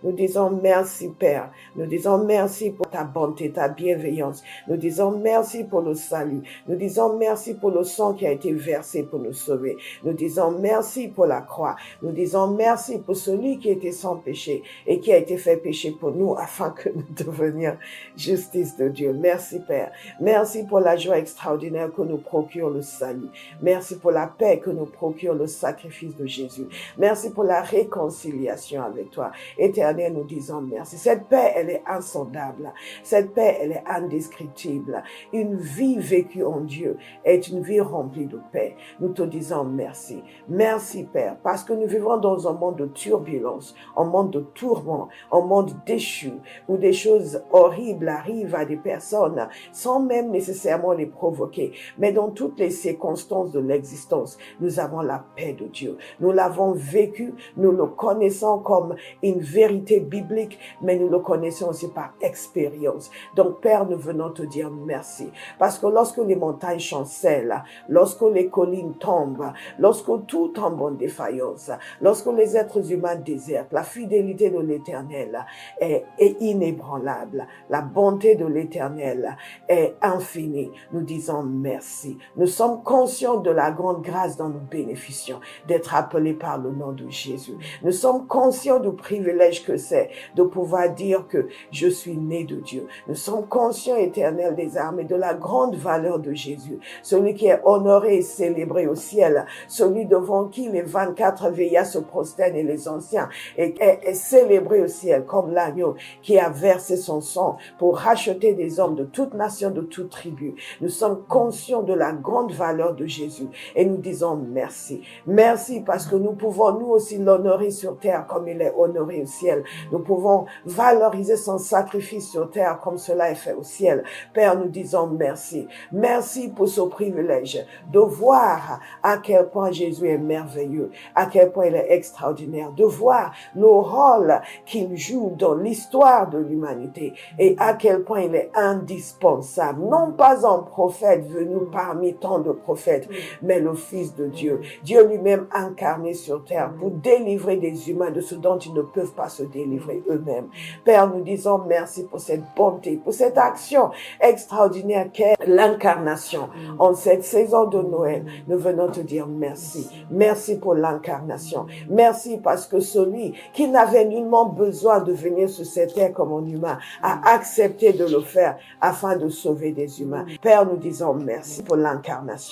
Nous disons merci, Père. Nous disons merci pour ta bonté, ta bienveillance. Nous disons merci pour le salut. Nous disons merci pour le sang qui a été versé pour nous sauver. Nous disons merci pour la croix. Nous disons merci pour celui qui était sans péché et qui a été fait péché pour nous afin que nous devenions justice de Dieu. Merci, Père. Merci pour la joie extraordinaire que nous procure le salut. Merci pour la paix que nous procure le sacrifice de Jésus. Merci pour la réconciliation avec toi. Éternel, nous disons merci. Cette paix, elle est insondable. Cette paix, elle est indescriptible. Une vie vécue en Dieu est une vie remplie de paix. Nous te disons merci. Merci, Père, parce que nous vivons dans un monde de turbulence, un monde de tourment, un monde déchu, où des choses horribles arrivent à des personnes sans même nécessairement les provoquer. Mais dans toutes les circonstances de l'existence, nous avons la paix de Dieu. Nous l'avons vécu, nous le connaissons comme une vérité biblique, mais nous le connaissons aussi par expérience. Donc, Père, nous venons te dire merci. Parce que lorsque les montagnes chancellent, lorsque les collines tombent, lorsque tout tombe en défaillance, lorsque les êtres humains désertent, la fidélité de l'Éternel est inébranlable. La bonté de l'Éternel est infinie. Nous disons merci. Nous sommes conscients de la grande grâce dont nous bénéficions, d'être appelés par le nom de Jésus. Nous sommes conscients du privilège que c'est de pouvoir dire que je suis né de Dieu. Nous sommes conscients, Éternel des armées, de la grande valeur de Jésus, celui qui est honoré et célébré au ciel, celui devant qui les 24 veillas se prosternent et les anciens, et est célébré au ciel comme l'agneau qui a versé son sang pour racheter des hommes de toute nation, de toute tribu. Nous sommes conscients de la grande valeur de Jésus et nous disons merci. Merci parce que nous pouvons nous aussi l'honorer sur terre comme il est honoré au ciel. Nous pouvons valoriser son sacrifice sur terre comme cela est fait au ciel. Père, nous disons merci. Merci pour ce privilège de voir à quel point Jésus est merveilleux, à quel point il est extraordinaire, de voir le rôle qu'il joue dans l'histoire de l'humanité et à quel point il est indispensable. Non pas un prophète venu parmi tant de prophètes, mais le Fils de Dieu. Dieu lui-même incarné sur terre pour délivrer des humains de ce dont ils ne peuvent pas se délivrer eux-mêmes. Père, nous disons merci pour cette bonté, pour cette action extraordinaire qu'est l'incarnation. En cette saison de Noël, nous venons te dire merci. Merci pour l'incarnation. Merci parce que celui qui n'avait nullement besoin de venir sur cette terre comme un humain a accepté de le faire afin de sauver des humains. Père, nous disons merci pour l'incarnation.